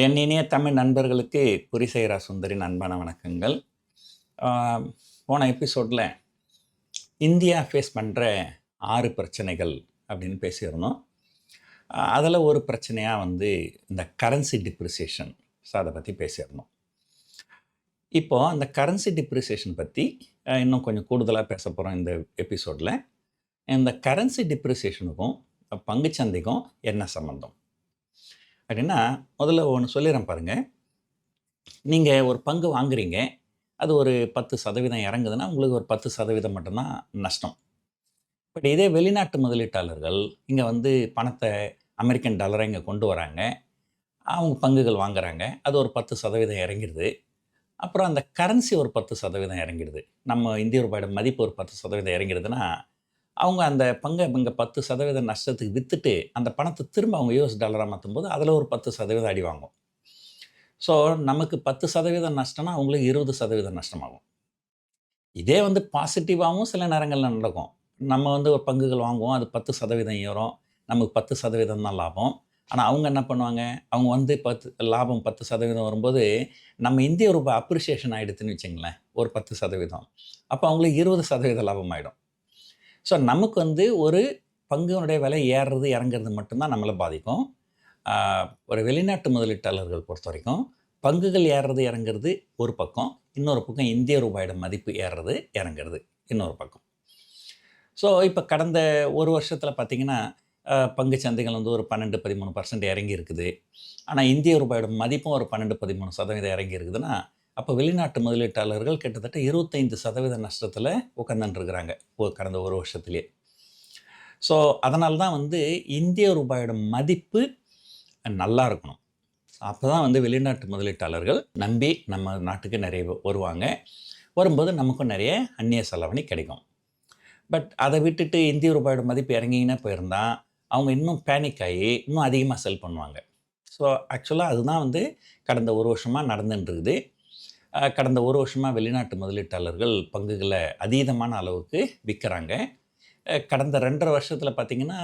என் இனிய தமிழ் நண்பர்களுக்கு குறிசெய்ரா சுந்தரின் அன்பான வணக்கங்கள். ஆ, போன எபிசோடில் இந்தியா ஃபேஸ் பண்ணுற 6 பிரச்சனைகள் அப்படின்னு பேசியிருந்தோம். அதில் ஒரு பிரச்சனையாக இந்த கரன்சி டிப்ரிசியேஷன். ஸோ அதை பற்றி பேசியிருந்தோம். இப்போது அந்த கரன்சி டிப்ரிசியேஷன் பற்றி இன்னும் கொஞ்சம் கூடுதலாக பேச போகிறோம் இந்த எபிசோடில். இந்த கரன்சி டிப்ரிசியேஷனுக்கும் பங்குச்சந்தைக்கும் என்ன சம்மந்தம் அப்படின்னா, முதல்ல ஒன்று சொல்லிடுறேன் பாருங்கள். நீங்கள் ஒரு பங்கு வாங்குறீங்க, அது ஒரு 10% இறங்குதுன்னா உங்களுக்கு ஒரு 10% மட்டும்தான் நஷ்டம். பட் இதே வெளிநாட்டு முதலீட்டாளர்கள் இங்கே பணத்தை அமெரிக்கன் டாலரை இங்கே கொண்டு வராங்க, அவங்க பங்குகள் வாங்குறாங்க, அது ஒரு 10% இறங்கிடுது. அப்புறம் அந்த கரன்சி ஒரு 10% இறங்கிடுது. நம்ம இந்திய ரூபாயோட மதிப்பு ஒரு 10% இறங்கிடுதுன்னா, அவங்க அந்த பங்கை இங்கே 10% நஷ்டத்துக்கு விற்றுட்டு அந்த பணத்தை திரும்ப அவங்க யூஎஸ் டாலராக மாற்றும்போது அதில் ஒரு 10% அடி வாங்கும். ஸோ நமக்கு 10% நஷ்டம்னா அவங்களுக்கு 20% நஷ்டமாகும். இதே பாசிட்டிவாகவும் சில நேரங்களில் நடக்கும். நம்ம ஒரு பங்குகள் வாங்குவோம், அது 10% ஏறும், நமக்கு 10% தான் லாபம். ஆனால் அவங்க என்ன பண்ணுவாங்க, அவங்க 10 10% வரும்போது நம்ம இந்திய ரூபாய் அப்ரிசியேஷன் ஆகிடுதுன்னு வச்சுங்களேன், ஒரு 10%. அப்போ அவங்களுக்கு 20% லாபம் ஆகிடும். ஸோ நமக்கு ஒரு பங்குனுடைய விலை ஏறுறது இறங்குறது மட்டும்தான் நம்மளை பாதிக்கும். ஒரு வெளிநாட்டு முதலீட்டாளர்கள் பொறுத்த வரைக்கும் பங்குகள் ஏறுறது இறங்குறது ஒரு பக்கம், இன்னொரு பக்கம் இந்திய ரூபாயோட மதிப்பு ஏறுறது இறங்குறது இன்னொரு பக்கம். ஸோ இப்போ கடந்த ஒரு வருஷத்தில் பார்த்திங்கன்னா பங்கு சந்தைகள் ஒரு 12-13% இறங்கி இருக்குது. ஆனால் இந்திய ரூபாயோட மதிப்பும் ஒரு 12-13% இறங்கி இருக்குதுன்னா, அப்போ வெளிநாட்டு முதலீட்டாளர்கள் கிட்டத்தட்ட 25% நஷ்டத்தில் உட்காந்துருக்குறாங்க கடந்த ஒரு வருஷத்துலேயே. ஸோ அதனால தான் இந்திய ரூபாயோட மதிப்பு நல்லா இருக்கணும். அப்போ தான் வெளிநாட்டு முதலீட்டாளர்கள் நம்பி நம்ம நாட்டுக்கு நிறைய வருவாங்க. வரும்போது நமக்கும் நிறைய அந்நிய செலவணி கிடைக்கும். பட் அதை விட்டுட்டு இந்திய ரூபாயோட மதிப்பு இறங்கிங்கன்னா போயிருந்தால் அவங்க இன்னும் பேனிக் ஆகி இன்னும் அதிகமாக செல் பண்ணுவாங்க. ஸோ ஆக்சுவலாக அதுதான் கடந்த ஒரு வருஷமாக நடந்துட்டுருக்குது. கடந்த ஒரு வருஷமாக வெளிநாட்டு முதலீட்டாளர்கள் பங்குகளை அதீதமான அளவுக்கு விற்கிறாங்க. கடந்த 2.5 வருஷத்தில் பார்த்திங்கன்னா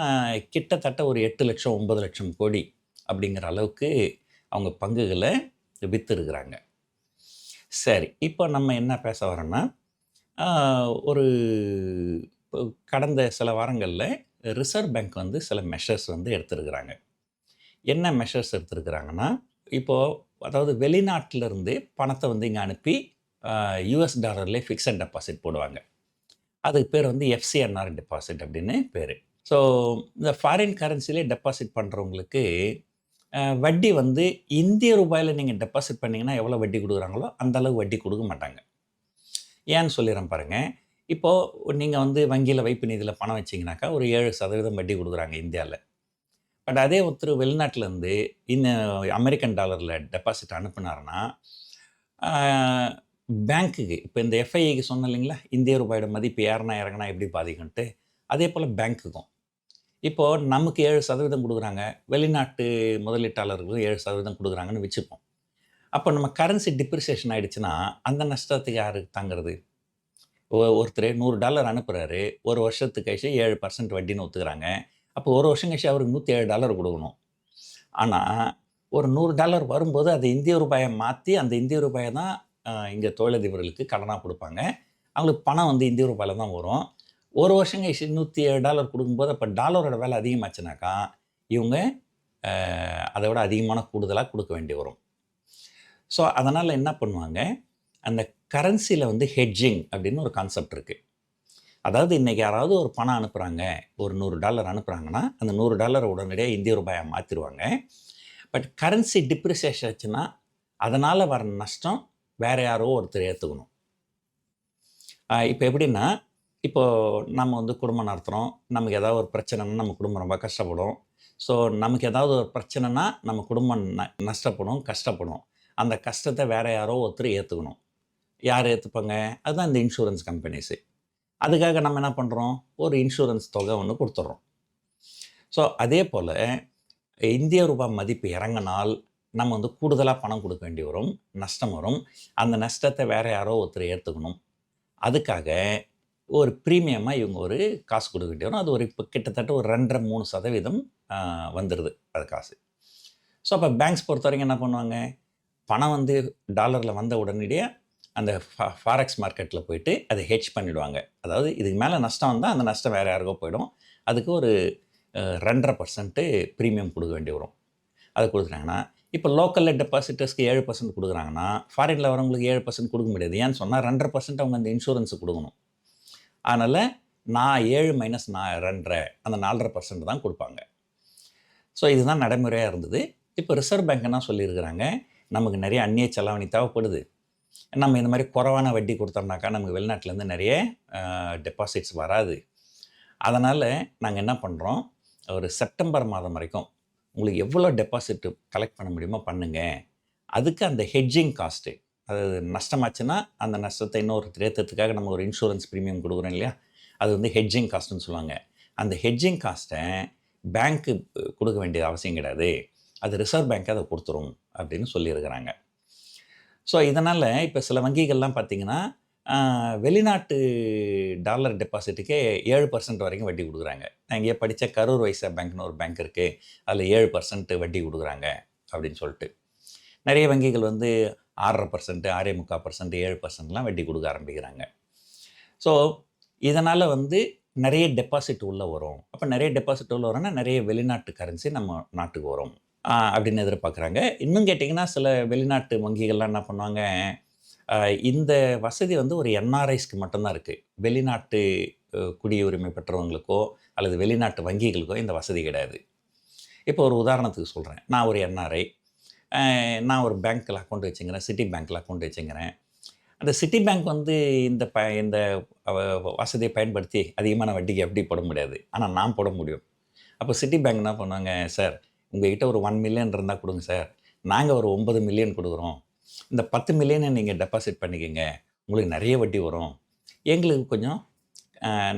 கிட்டத்தட்ட ஒரு 8 லட்சம் 9 லட்சம் கோடி அப்படிங்கிற அளவுக்கு அவங்க பங்குகளை விற்றுருக்குறாங்க. சரி, இப்போ நம்ம என்ன பேச வரோன்னா, ஒரு கடந்த சில வாரங்களில் ரிசர்வ் பேங்க் சில மெஷர்ஸ் எடுத்துருக்குறாங்க. என்ன மெஷர்ஸ் எடுத்துருக்குறாங்கன்னா, இப்போது அதாவது வெளிநாட்டிலேருந்து பணத்தை இங்கே அனுப்பி யூஎஸ் டாலர்லேயே ஃபிக்ஸட் டெபாசிட் போடுவாங்க. அதுக்கு பேர் எஃப்சிஎன்ஆர் டெபாசிட் அப்படின்னு பேர். ஸோ இந்த ஃபாரின் கரன்சிலே டெபாசிட் பண்ணுறவங்களுக்கு வட்டி இந்திய ரூபாயில் நீங்கள் டெபாசிட் பண்ணிங்கன்னா எவ்வளோ வட்டி கொடுக்குறாங்களோ அந்தளவு வட்டி கொடுக்க மாட்டாங்க. ஏன்னு சொல்லிடுறேன் பாருங்கள். இப்போது நீங்கள் வங்கியில் வைப்பு நிதியில் பணம் வச்சிங்கனாக்கா ஒரு 7% வட்டி கொடுக்குறாங்க இந்தியாவில். பட் அதே ஒருத்தர் வெளிநாட்டிலேருந்து அமெரிக்கன் டாலரில் டெபாசிட் அனுப்புனாருன்னா, பேங்க்குக்கு இப்போ இந்த எஃப்ஐஐக்கு சொன்ன இல்லைங்களா, இந்திய ரூபாயோட மதிப்பு ஏறினா இறங்கினா எப்படி பாதிக்கும்ன்ட்டு, அதே போல் பேங்க்குக்கும் இப்போது நமக்கு 7% கொடுக்குறாங்க, வெளிநாட்டு முதலீட்டாளர்களும் 7% கொடுக்குறாங்கன்னு வச்சுப்போம். அப்போ நம்ம கரன்சி டிப்ரிசியேஷன் ஆகிடுச்சுன்னா அந்த நஷ்டத்துக்கு யாருக்கு தாங்கிறது? ஒருத்தர் $100 அனுப்புகிறாரு, ஒரு வருஷத்துக்கு கழிச்சு 7% வட்டின்னு ஒத்துக்கிறாங்க. அப்போ ஒரு வருஷம் கழிச்சு அவருக்கு $107 கொடுக்கணும். ஆனால் ஒரு $100 வரும்போது அது இந்திய ரூபாயை மாற்றி அந்த இந்திய ரூபாயை தான் இங்கே தொழிலதிபர்களுக்கு கடனாக கொடுப்பாங்க. அவங்களுக்கு பணம் இந்திய ரூபாயில் தான் வரும். ஒரு வருஷம் கழிச்சு $107 கொடுக்கும்போது அப்போ டாலரோட விலை அதிகமாச்சுனாக்கா இவங்க அதை விட அதிகமான கூடுதலாக கொடுக்க வேண்டி வரும். ஸோ அதனால் என்ன பண்ணுவாங்க, அந்த கரன்சியில் ஹெட்ஜிங் அப்படின்னு ஒரு கான்செப்ட் இருக்குது. அதாவது இன்றைக்கி யாராவது ஒரு பணம் அனுப்புகிறாங்க, ஒரு $100 அனுப்புகிறாங்கன்னா அந்த $100 உடனடியாக இந்திய ரூபாயை மாற்றிடுவாங்க. பட் கரன்சி டிப்ரிசியேஷன் ஆச்சுன்னா அதனால் வர நஷ்டம் வேறு யாரோ ஒருத்தர் ஏற்றுக்கணும். இப்போ எப்படின்னா, இப்போது நம்ம குடும்பம் நடத்துகிறோம், நமக்கு ஏதாவது ஒரு பிரச்சனைனா நம்ம குடும்பம் ரொம்ப கஷ்டப்படும். ஸோ நமக்கு ஏதாவது ஒரு பிரச்சனைனா நம்ம குடும்பம் நஷ்டப்படும், கஷ்டப்படும். அந்த கஷ்டத்தை வேறு யாரோ ஒருத்தர் ஏற்றுக்கணும். யார் ஏற்றுப்பாங்க? அதுதான் இந்த இன்சூரன்ஸ் கம்பெனிஸு. அதுக்காக நம்ம என்ன பண்ணுறோம், ஒரு இன்சூரன்ஸ் தொகை ஒன்று கொடுத்துட்றோம். ஸோ அதே போல் இந்திய ரூபாய் மதிப்பு இறங்கினால் நம்ம கூடுதலாக பணம் கொடுக்க வேண்டி வரும், நஷ்டம் வரும். அந்த நஷ்டத்தை வேறு யாரோ ஒருத்தர் ஏற்றுக்கணும். அதுக்காக ஒரு ப்ரீமியமாக இவங்க ஒரு காசு கொடுக்க வேண்டி வரும். அது ஒரு இப்போ கிட்டத்தட்ட ஒரு 2.5-3% வந்துடுது அது காசு. ஸோ அப்போ பேங்க்ஸ் பொறுத்த வரைக்கும் என்ன பண்ணுவாங்க, பணம் வந்து டாலரில் வந்த உடனடியே அந்த ஃபாரெக்ஸ் மார்க்கெட்டில் போயிட்டு அதை ஹெட்ஜ் பண்ணிவிடுவாங்க. அதாவது இதுக்கு மேலே நஷ்டம் வந்தால் அந்த நஷ்டம் வேறு யாருக்கோ போயிடும். அதுக்கு ஒரு 2.5% ப்ரீமியம் கொடுக்க வேண்டி வரும். அதை கொடுக்குறாங்கன்னா, இப்போ லோக்கலில் டெபாசிட்டர்ஸ்க்கு 7% கொடுக்குறாங்கன்னா, ஃபாரினில் வரவங்களுக்கு 7% கொடுக்க முடியாது. ஏன்னு சொன்னால் 2.5% அவங்க அந்த இன்சூரன்ஸுக்கு கொடுக்கணும். அதனால் நான் 7 மைனஸ் நான் 2.5 அந்த 4.5% தான் கொடுப்பாங்க. ஸோ இதுதான் நடைமுறையாக இருந்தது. இப்போ ரிசர்வ் பேங்க் என்ன சொல்லியிருக்கிறாங்க, நமக்கு நிறைய அந்நிய செலாவணி தேவைப்படுது. நம்ம இந்த மாதிரி குறைவான வட்டி கொடுத்தோம்னாக்கா நமக்கு வெளிநாட்டிலேருந்து நிறைய டெபாசிட்ஸ் வராது. அதனால் நாங்கள் என்ன பண்ணுறோம், ஒரு செப்டம்பர் மாதம் வரைக்கும் உங்களுக்கு எவ்வளோ டெபாசிட் கலெக்ட் பண்ண முடியுமோ பண்ணுங்கள். அதுக்கு அந்த ஹெட்ஜிங் காஸ்ட்டு, அதாவது நஷ்டமாச்சுன்னா அந்த நஷ்டத்தை இன்னொரு ஏற்றத்துக்காக நம்ம ஒரு இன்சூரன்ஸ் ப்ரீமியம் கொடுக்குறோம் இல்லையா, அது வந்து ஹெட்ஜிங் காஸ்ட்டுன்னு சொல்லுவாங்க. அந்த ஹெட்ஜிங் காஸ்ட்டை பேங்க்கு கொடுக்க வேண்டிய அவசியம் கிடையாது, அது ரிசர்வ் பேங்க் அதை கொடுத்துரும் அப்படின்னு சொல்லியிருக்கிறாங்க. ஸோ இதனால் இப்போ சில வங்கிகள்லாம் பார்த்திங்கன்னா வெளிநாட்டு டாலர் டெபாசிட்டுக்கே 7% வரைக்கும் வட்டி கொடுக்குறாங்க. நான் இங்கே படித்த கரூர் வைசா பேங்க்னு ஒரு பேங்க் இருக்குது, அதில் 7% வட்டி கொடுக்குறாங்க அப்படின்னு சொல்லிட்டு. நிறைய வங்கிகள் வந்து 6.5%, 6.25%, 7%லாம் வட்டி கொடுக்க ஆரம்பிக்கிறாங்க. ஸோ இதனால் வந்து நிறைய டெபாசிட் உள்ளே வரும். அப்போ நிறைய டெபாசிட் உள்ளே வரோன்னா நிறைய வெளிநாட்டு கரன்சி நம்ம நாட்டுக்கு வரும் அப்படின்னு எதிர்பார்க்குறாங்க. இன்னும் கேட்டிங்கன்னா சில வெளிநாட்டு வங்கிகள்லாம் என்ன பண்ணுவாங்க, இந்த வசதி வந்து ஒரு என்ஆர்ஐஸ்க்கு மட்டும்தான் இருக்குது. வெளிநாட்டு குடியுரிமை பெற்றவங்களுக்கோ அல்லது வெளிநாட்டு வங்கிகளுக்கோ இந்த வசதி கிடையாது. இப்போ ஒரு உதாரணத்துக்கு சொல்கிறேன், நான் ஒரு என்ஆர்ஐ, நான் ஒரு பேங்க்கில் அக்கௌண்ட் வச்சுக்கிறேன், சிட்டி பேங்க்கில் அக்கௌண்ட் வச்சுக்கிறேன். அந்த சிட்டி பேங்க் வந்து இந்த வசதியை பயன்படுத்தி அதிகமான வட்டிக்கு எப்படி போட முடியாது, ஆனால் நான் போட முடியும். அப்போ சிட்டி பேங்க் என்ன பண்ணுவாங்க, சார் உங்கள்கிட்ட ஒரு 1 மில்லியன் இருந்தால் கொடுங்க சார், நாங்கள் ஒரு 9 மில்லியன் கொடுக்குறோம், இந்த 10 மில்லியனை நீங்கள் டெபாசிட் பண்ணிக்கோங்க, உங்களுக்கு நிறைய வட்டி வரும், எங்களுக்கு கொஞ்சம்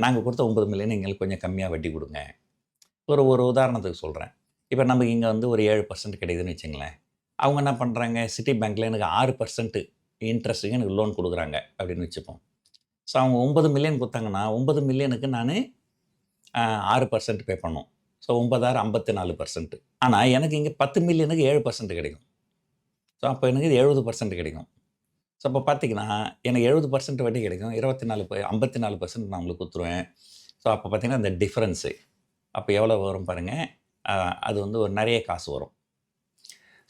நாங்கள் கொடுத்த 9 மில்லியன் எங்களுக்கு கொஞ்சம் கம்மியாக வட்டி கொடுங்க. ஒரு உதாரணத்துக்கு சொல்கிறேன், இப்போ நமக்கு இங்கே வந்து ஒரு 7% கிடைக்குதுன்னு வச்சுங்களேன். அவங்க என்ன பண்ணுறாங்க, சிட்டி பேங்க்கில் எனக்கு 6% இன்ட்ரெஸ்ட்டுக்கு எனக்கு லோன் கொடுக்குறாங்க அப்படின்னு வச்சுப்போம். ஸோ அவங்க 9 மில்லியன் கொடுத்தாங்கன்னா 9 மில்லியனுக்கு நான் 6% பே பண்ணோம். ஸோ 9 54%. ஆனால் எனக்கு இங்கே 10 மில்லியனுக்கு 7% கிடைக்கும். ஸோ அப்போ எனக்கு 70% கிடைக்கும். ஸோ அப்போ பார்த்தீங்கன்னா எனக்கு 70% வட்டி கிடைக்கும், 54% நான் உங்களுக்கு கொடுத்துருவேன். ஸோ அப்போ பார்த்தீங்கன்னா அந்த டிஃப்ரென்ஸு அப்போ எவ்வளோ வரும் பாருங்கள், அது வந்து ஒரு நிறைய காசு வரும்.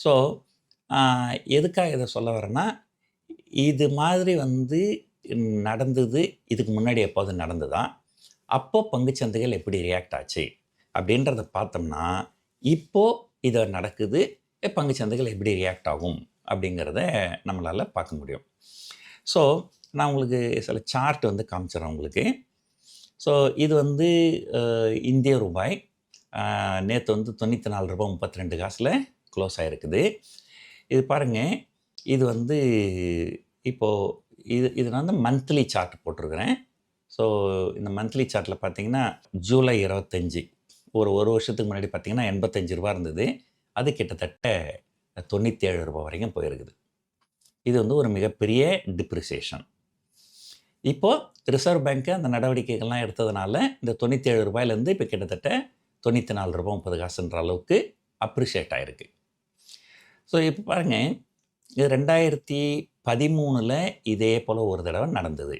ஸோ எதுக்காக இதை சொல்ல வரேன்னா, இது மாதிரி வந்து நடந்தது இதுக்கு முன்னாடி எப்போது நடந்ததா, அப்போ பங்குச்சந்தைகள் எப்படி ரியாக்ட் ஆச்சு அப்படின்றத பார்த்தோம்னா, இப்போது இதை நடக்குது, பங்குச்சந்தைகள் எப்படி ரியாக்ட் ஆகும் அப்படிங்கிறத நம்மளால் பார்க்க முடியும். ஸோ நான் உங்களுக்கு சில சார்ட் வந்து காமிச்சிடறேன் உங்களுக்கு. ஸோ இது வந்து இந்திய ரூபாய் நேற்று வந்து ₹94.32 க்ளோஸ் ஆகிருக்குது. இது பாருங்கள், இது வந்து இப்போது இது நான் வந்து மந்த்லி சார்ட் போட்டிருக்கிறேன். ஸோ இந்த மந்த்லி சார்ட்டில் பார்த்தீங்கன்னா ஜூலை 25 ஒரு வருஷத்துக்கு முன்னாடி பார்த்தீங்கன்னா ₹85 இருந்தது, அது கிட்டத்தட்ட ₹97 வரைக்கும் போயிருக்குது. இது வந்து ஒரு மிகப்பெரிய டிப்ரிசியேஷன். இப்போது ரிசர்வ் பேங்க்கு அந்த நடவடிக்கைகள்லாம் எடுத்ததுனால இந்த ₹97 இப்போ கிட்டத்தட்ட ₹94.30 அளவுக்கு அப்ரிஷியேட் ஆகிருக்கு. ஸோ இப்போ பாருங்கள், இது 2013 இதே போல் ஒரு தடவை நடந்தது.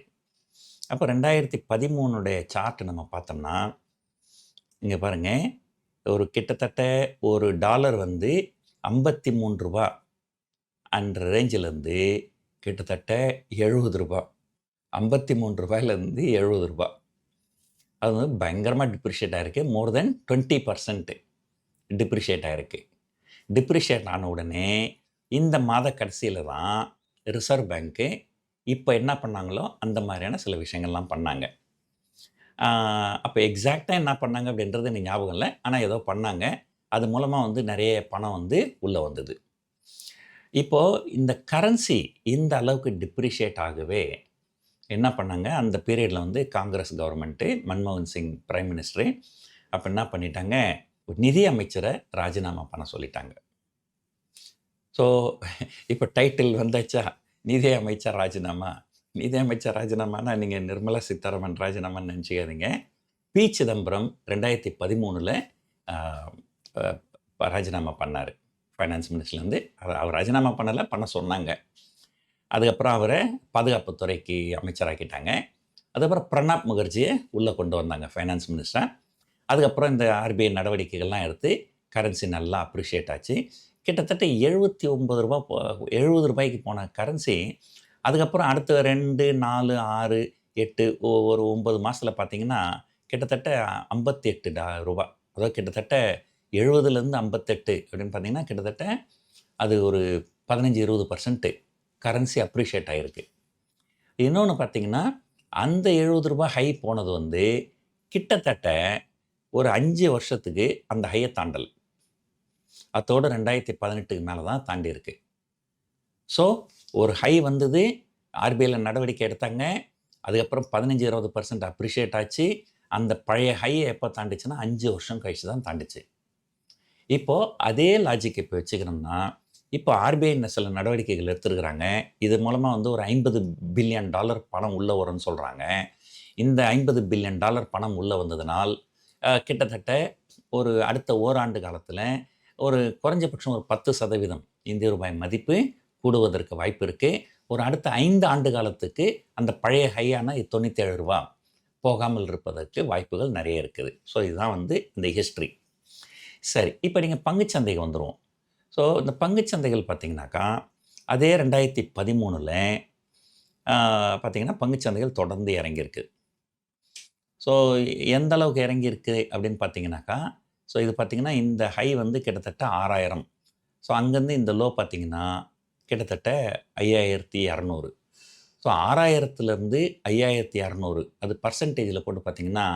அப்போ 2013 சார்ட் நம்ம பார்த்தோம்னா இங்கே பாருங்கள், ஒரு கிட்டத்தட்ட ஒரு டாலர் வந்து ₹53 அந்த ரேஞ்சிலேருந்து கிட்டத்தட்ட ₹70, ₹53 ₹70. அது வந்து பயங்கரமாக டிப்ரிஷியேட் ஆகிருக்கு. மோர் தென் 20% டிப்ரிஷியேட் ஆகிருக்கு. டிப்ரிஷியேட் ஆன உடனே இந்த மாத கடைசியில் தான் ரிசர்வ் பேங்க்கு இப்போ என்ன பண்ணாங்களோ அந்த மாதிரியான சில விஷயங்கள்லாம் பண்ணாங்க. அப்போ எக்ஸாக்டாக என்ன பண்ணாங்க அப்படின்றது எனக்கு ஞாபகம் இல்லை, ஆனால் ஏதோ பண்ணாங்க. அது மூலமாக வந்து நிறைய பணம் வந்து உள்ளே வந்தது. இப்போது இந்த கரன்சி இந்த அளவுக்கு டிப்ரிஷியேட் ஆகவே என்ன பண்ணாங்க, அந்த பீரியடில் வந்து காங்கிரஸ் கவர்மெண்ட்டு, மன்மோகன் சிங் பிரைம் மினிஸ்டரு அப்போ என்ன பண்ணிட்டாங்க, நிதி அமைச்சரை ராஜினாமா பண்ண சொல்லிட்டாங்க. ஸோ இப்போ டைட்டில் வந்தாச்சா, நிதி அமைச்சர் ராஜினாமா. நிதி அமைச்சர் ராஜினாமானா நீங்கள் நிர்மலா சீதாராமன் ராஜினாமான்னு நினச்சிக்காதீங்க. பி. சிதம்பரம் 2013 ராஜினாமா பண்ணார். ஃபைனான்ஸ் மினிஸ்டர்லேருந்து. அவர் ராஜினாமா பண்ண சொன்னாங்க. அதுக்கப்புறம் அவரை பாதுகாப்புத்துறைக்கு அமைச்சராக்கிட்டாங்க. அதுக்கப்புறம் பிரணாப் முகர்ஜியை உள்ளே கொண்டு வந்தாங்க ஃபைனான்ஸ் மினிஸ்டராக. அதுக்கப்புறம் இந்த ஆர்பிஐ நடவடிக்கைகள்லாம் எடுத்து கரன்சி நல்லா அப்ரிஷியேட் ஆச்சு. கிட்டத்தட்ட ரூ. 70 போன கரன்சி அதுக்கப்புறம் அடுத்த 2, 4, 6, 8 ஒரு 9 மாதத்தில் பார்த்தீங்கன்னா கிட்டத்தட்ட ரூ. 58. அதாவது கிட்டத்தட்ட 70லேருந்து 58 அப்படின்னு பார்த்தீங்கன்னா கிட்டத்தட்ட அது ஒரு 15-20% கரன்சி அப்ரிஷியேட் ஆகிருக்கு. இன்னொன்று பார்த்தீங்கன்னா அந்த ரூ. 70 ஹை போனது வந்து கிட்டத்தட்ட ஒரு 5 வருஷத்துக்கு அந்த ஹையை தாண்டல். அதோட 2018க்கு மேலே தான் தாண்டி இருக்கு. ஸோ ஒரு ஹை வந்தது, ஆர்பிஐயில் நடவடிக்கை எடுத்தாங்க, அதுக்கப்புறம் 15-20% அப்ரிஷியேட் ஆச்சு. அந்த பழைய ஹையை எப்போ தாண்டிச்சுன்னா 5 வருஷம் கழிச்சு தான் தாண்டிச்சு. இப்போது அதே லாஜிக் இப்போ வச்சுக்கணும்னா, இப்போ ஆர்பிஐ சில நடவடிக்கைகள் எடுத்துருக்குறாங்க. இது மூலமாக வந்து ஒரு $50 பில்லியன் பணம் உள்ளே வரும்னு சொல்கிறாங்க. இந்த $50 பில்லியன் பணம் உள்ளே வந்ததுனால் கிட்டத்தட்ட ஒரு அடுத்த ஓராண்டு காலத்தில் ஒரு குறைஞ்சபட்சம் ஒரு 10% இந்திய ரூபாய் மதிப்பு கூடுவதற்கு வாய்ப்பு இருக்குது. ஒரு அடுத்த 5 ஆண்டு காலத்துக்கு அந்த பழைய ஹையான $97 போகாமல் இருப்பதற்கு வாய்ப்புகள் நிறைய இருக்குது. ஸோ இதுதான் வந்து இந்த ஹிஸ்ட்ரி. சரி, இப்போ நீங்கள் பங்குச்சந்தைக்கு வந்துடுவோம். ஸோ இந்த பங்குச்சந்தைகள் பார்த்திங்கனாக்கா அதே 2013 பார்த்திங்கன்னா பங்குச்சந்தைகள் தொடர்ந்து இறங்கியிருக்கு. ஸோ எந்த அளவுக்கு இறங்கியிருக்கு அப்படின்னு பார்த்தீங்கன்னாக்கா, ஸோ இது பார்த்திங்கன்னா இந்த ஹை வந்து கிட்டத்தட்ட 6000. ஸோ அங்கேருந்து இந்த லோ பார்த்திங்கன்னா கிட்டத்தட்ட 5200. ஸோ 6000லேருந்து 5200 அது பர்சன்டேஜில் போட்டு பார்த்திங்கன்னா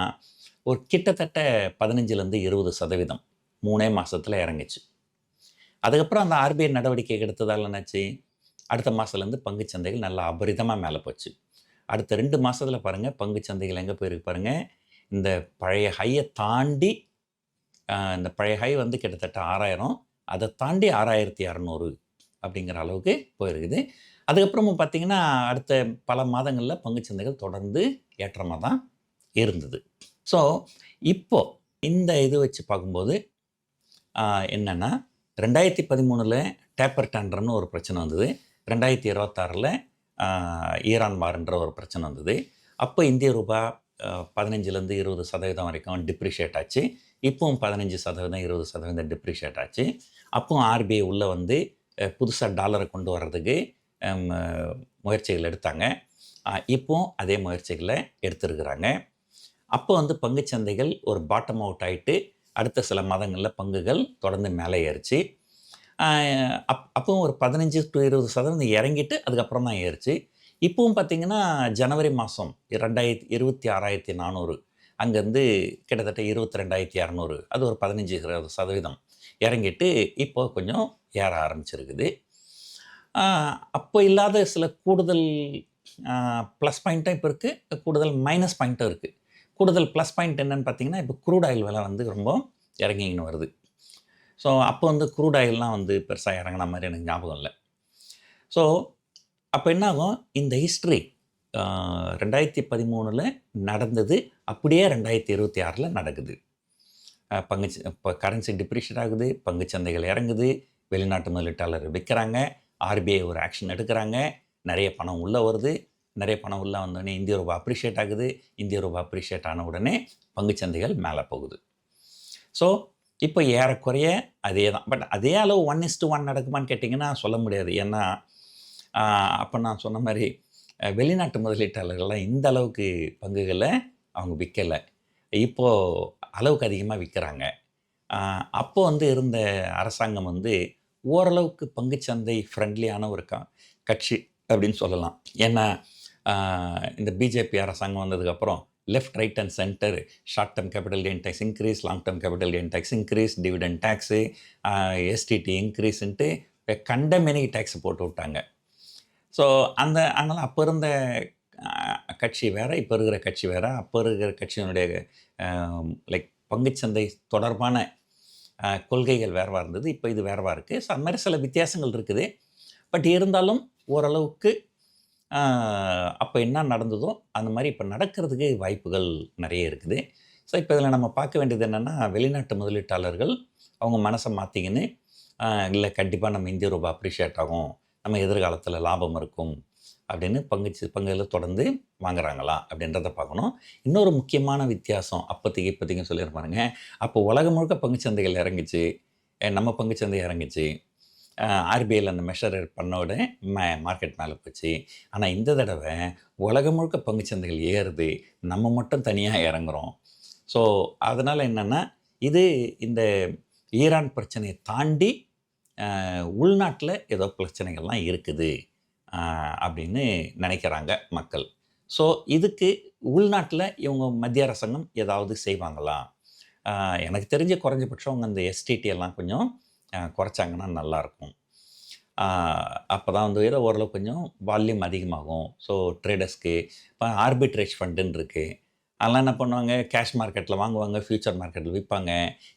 ஒரு கிட்டத்தட்ட 15-20% 3 மாதத்தில் இறங்குச்சு. அதுக்கப்புறம் அந்த ஆர்பிஐ நடவடிக்கை எடுத்ததால் என்னாச்சு, அடுத்த மாதத்துலேருந்து பங்குச்சந்தைகள் நல்லா அபரிதமாக மேலே போச்சு. அடுத்த 2 மாதத்தில் பாருங்கள் பங்குச்சந்தைகள் எங்கே போயிருக்கு பாருங்கள். இந்த பழைய ஹையை தாண்டி இந்த பழைய ஹை வந்து கிட்டத்தட்ட 6000, அதை தாண்டி 6200 அப்படிங்கிற அளவுக்கு போயிருக்குது. அதுக்கப்புறமும் பார்த்திங்கன்னா அடுத்த பல மாதங்களில் பங்குச்சந்தைகள் தொடர்ந்து ஏற்றமாக தான் இருந்தது. ஸோ இப்போது இந்த இது வச்சு பார்க்கும்போது என்னென்னா 2013 டேப்பர் டேண்டர்னு ஒரு பிரச்சனை வந்தது. 2026 ஈரான் வார்ன்ற ஒரு பிரச்சனை வந்தது. அப்போ இந்திய ரூபாய் 15-20% வரைக்கும் டிப்ரிஷியேட் ஆச்சு. இப்போவும் 15%, 20% டிப்ரிஷியேட் ஆச்சு. அப்போவும் ஆர்பிஐ உள்ளே வந்து புதுசாக டாலரை கொண்டு வர்றதுக்கு முயற்சிகள் எடுத்தாங்க. இப்போவும் அதே முயற்சிகளை எடுத்துருக்குறாங்க. அப்போ வந்து பங்குச்சந்தைகள் ஒரு பாட்டம் அவுட் ஆகிட்டு அடுத்த சில மாதங்களில் பங்குகள் தொடர்ந்து மேலே ஏறிச்சு. அப்பவும் ஒரு 15-20% இறங்கிட்டு அதுக்கப்புறம் தான் ஏறிச்சு. இப்போவும் பார்த்திங்கன்னா ஜனவரி மாதம் 26,400 அங்கேருந்து கிட்டத்தட்ட 22,200, அது ஒரு 15-20% இறங்கிட்டு இப்போ கொஞ்சம் ஏற ஆரம்பிச்சிருக்குது. அப்போ இல்லாத சில கூடுதல் ப்ளஸ் பாயிண்ட்டும் இப்போ இருக்குது, கூடுதல் மைனஸ் பாயிண்ட்டும் இருக்குது. கூடுதல் ப்ளஸ் பாயிண்ட் என்னென்னு பார்த்தீங்கன்னா, இப்போ க்ரூட் ஆயில் விலை வந்து ரொம்ப இறங்கின்னு வருது. ஸோ அப்போ வந்து க்ரூட் ஆயில்லாம் வந்து பெருசாக இறங்கின மாதிரி எனக்கு ஞாபகம் இல்லை. ஸோ அப்போ என்னாகும், இந்த ஹிஸ்ட்ரி 2013 நடந்தது அப்படியே 2026 நடக்குது. இப்போ கரன்சி டிப்ரிஷியேட் ஆகுது, பங்குச்சந்தைகள் இறங்குது, வெளிநாட்டு முதலீட்டாளர் விற்கிறாங்க, ஆர்பிஐ ஒரு ஆக்ஷன் எடுக்கிறாங்க, நிறைய பணம் உள்ளே வருது. நிறைய பணம் உள்ளே வந்தோடனே இந்திய ரூபாய் அப்ரிஷியேட் ஆகுது. இந்திய ரூபாய் அப்ரிஷியேட் ஆன உடனே பங்குச்சந்தைகள் மேலே போகுது. ஸோ இப்போ ஏறக்குறைய அதே தான். பட் அதே அளவு 1:1 நடக்குமான்னு கேட்டிங்கன்னா சொல்ல முடியாது. ஏன்னா அப்போ நான் சொன்ன மாதிரி வெளிநாட்டு முதலீட்டாளர்கள்லாம் இந்த அளவுக்கு பங்குகளை அவங்க விற்கலை. இப்போது அளவுக்கு அதிகமாக விற்கிறாங்க. அப்போ வந்து இருந்த அரசாங்கம் வந்து ஓரளவுக்கு பங்குச்சந்தை ஃப்ரெண்ட்லியான ஒரு கட்சி அப்படின்னு சொல்லலாம். ஏன்னா இந்த பிஜேபி அரசாங்கம் வந்ததுக்கப்புறம் left, right and centre short term capital gain tax increase, long term capital gain tax increase, dividend tax, STD இன்க்ரீஸ்ன்ட்டு கண்டமேனிக்கு டேக்ஸ் போட்டு விட்டாங்க. ஸோ அதனால் அப்போ இருந்த கட்சி வேறு, இப்போ இருக்கிற கட்சி வேறு. அப்போ இருக்கிற கட்சியினுடைய லைக் பங்குச்சந்தை தொடர்பான கொள்கைகள் வேறவாக இருந்தது, இப்போ இது வேறவாக இருக்குது. ஸோ அது மாதிரி சில வித்தியாசங்கள் இருக்குது. பட் இருந்தாலும் ஓரளவுக்கு அப்போ என்ன நடந்ததோ அந்த மாதிரி இப்போ நடக்கிறதுக்கு வாய்ப்புகள் நிறைய இருக்குது. ஸோ இப்போ இதில் நம்ம பார்க்க வேண்டியது என்னென்னா, வெளிநாட்டு முதலீட்டாளர்கள் அவங்க மனசை மாற்றிக்கின்னு இல்லை கண்டிப்பாக நம்ம இந்திய ரூபா அப்ரிஷியேட் ஆகும், நம்ம எதிர்காலத்தில் லாபம் இருக்கும் அப்படின்னு பங்குகளை தொடர்ந்து வாங்குறாங்களா அப்படின்றத பார்க்கணும். இன்னொரு முக்கியமான வித்தியாசம் அப்போதைக்கு இப்போதைக்கும் சொல்லியிருப்பாருங்க. அப்போ உலகம் முழுக்க பங்குச்சந்தைகள் இறங்குச்சு, நம்ம பங்குச்சந்தை இறங்குச்சு. ஆர்பிஐயில் அந்த மெஷர் பண்ண உடனே மார்க்கெட் மேலே போச்சு. ஆனால் இந்த தடவை உலகம் முழுக்க பங்குச்சந்தைகள் ஏறுது, நம்ம மட்டும் தனியாக இறங்குறோம். ஸோ அதனால் என்னென்னா, இது இந்த ஈரான் பிரச்சனையை தாண்டி உள்நாட்டில் ஏதோ பிரச்சனைகள்லாம் இருக்குது அப்படின்னு நினைக்கிறாங்க மக்கள். ஸோ இதுக்கு உள்நாட்டில் இவங்க மத்திய அரசாங்கம் ஏதாவது செய்வாங்களா? எனக்கு தெரிஞ்ச குறைஞ்சபட்சம் அவங்க அந்த எஸ்டிடி எல்லாம் கொஞ்சம் குறைச்சாங்கன்னா நல்லாயிருக்கும். அப்போ தான் வந்து ஏதோ ஓரளவு கொஞ்சம் வால்யூம் அதிகமாகும். ஸோ ட்ரேடர்ஸ்க்கு இப்போ ஆர்பிட்ரேஜ் ஃபண்டுன்னு இருக்குது. அதெல்லாம் என்ன பண்ணுவாங்க, கேஷ் மார்க்கெட்டில் வாங்குவாங்க, ஃபியூச்சர் மார்க்கெட்டில் விற்பாங்க.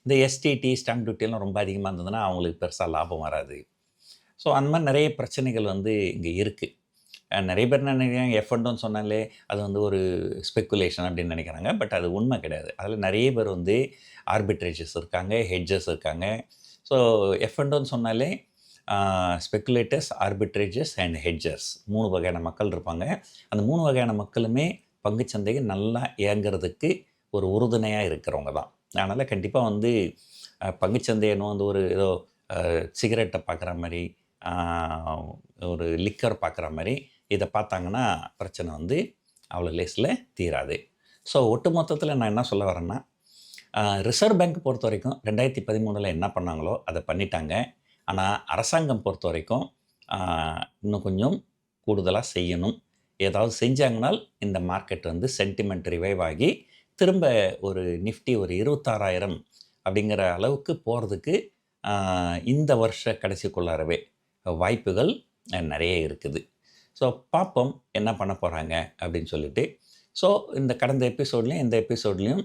இந்த எஸ்டிடி, ஸ்டாம்ப் டியூட்டிலாம் ரொம்ப அதிகமாக இருந்ததுன்னா அவங்களுக்கு பெருசாக லாபம் வராது. ஸோ அந்த மாதிரி நிறைய பிரச்சனைகள் வந்து இங்கே இருக்குது. நிறைய பேர் என்ன நினைக்கிறாங்க, எஃப்என்டோன்னு சொன்னாலே அது வந்து ஒரு ஸ்பெக்குலேஷன் அப்படின்னு நினைக்கிறாங்க. பட் அது உண்மை கிடையாது. அதில் நிறைய பேர் வந்து ஆர்பிட்ரேஜஸ் இருக்காங்க, ஹெட்ஜஸ் இருக்காங்க. ஸோ எஃப்என்டோன்னு சொன்னாலே ஸ்பெக்குலேட்டர்ஸ், ஆர்பிட்ரேஜஸ் அண்ட் ஹெட்ஜர்ஸ் 3 வகையான மக்கள் இருப்பாங்க. அந்த 3 வகையான மக்களுமே பங்குச்சந்தைக்கு நல்லா இயங்குறதுக்கு ஒரு உறுதுணையாக இருக்கிறவங்க தான். அதனால் கண்டிப்பாக வந்து பங்குச்சந்தை இன்னும் வந்து ஒரு ஏதோ சிகரெட்டை பார்க்குற மாதிரி, ஒரு லிக்கர் பார்க்குற மாதிரி இதை பார்த்தாங்கன்னா பிரச்சனை வந்து அவ்வளோ லேஸில் தீராது. ஸோ ஒட்டு மொத்தத்தில் நான் என்ன சொல்ல வரேன்னா, ரிசர்வ் பேங்க் பொறுத்த வரைக்கும் 2013 என்ன பண்ணாங்களோ அதை பண்ணிட்டாங்க. ஆனால் அரசாங்கம் பொறுத்த வரைக்கும் இன்னும் கொஞ்சம் கூடுதலாக செய்யணும். ஏதாவது செஞ்சாங்கனால் இந்த மார்க்கெட் வந்து சென்டிமெண்ட் ரிவைவ் ஆகி திரும்ப ஒரு நிஃப்டி ஒரு 26,000 அப்படிங்கிற அளவுக்கு போகிறதுக்கு இந்த வருஷ கடைசிக்குள்ளாரவே வாய்ப்புகள் நிறைய இருக்குது. ஸோ பார்ப்போம் என்ன பண்ண போகிறாங்க அப்படின்னு சொல்லிட்டு. ஸோ இந்த கடந்த எபிசோட்லேயும் இந்த எபிசோட்லேயும்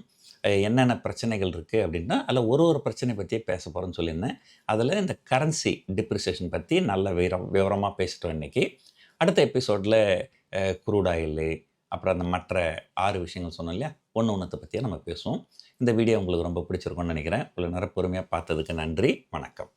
என்னென்ன பிரச்சனைகள் இருக்குது அப்படின்னா, அதில் ஒரு பிரச்சனை பற்றியே பேச போகிறோன்னு சொல்லியிருந்தேன். அதில் இந்த கரன்சி டிப்ரிசியேஷன் பற்றி நல்ல விவரமாக பேசிட்டோம் இன்றைக்கி. அடுத்த எபிசோடில் க்ரூட் ஆயிலு, அப்புறம் அந்த மற்ற 6 விஷயங்கள் சொன்னோம் இல்லையா, ஒன்றத்தை பற்றியே நம்ம பேசுவோம். இந்த வீடியோ உங்களுக்கு ரொம்ப பிடிச்சிருக்கும்னு நினைக்கிறேன். இவ்வளோ நேரம் பொறுமையாக பார்த்ததுக்கு நன்றி. வணக்கம்.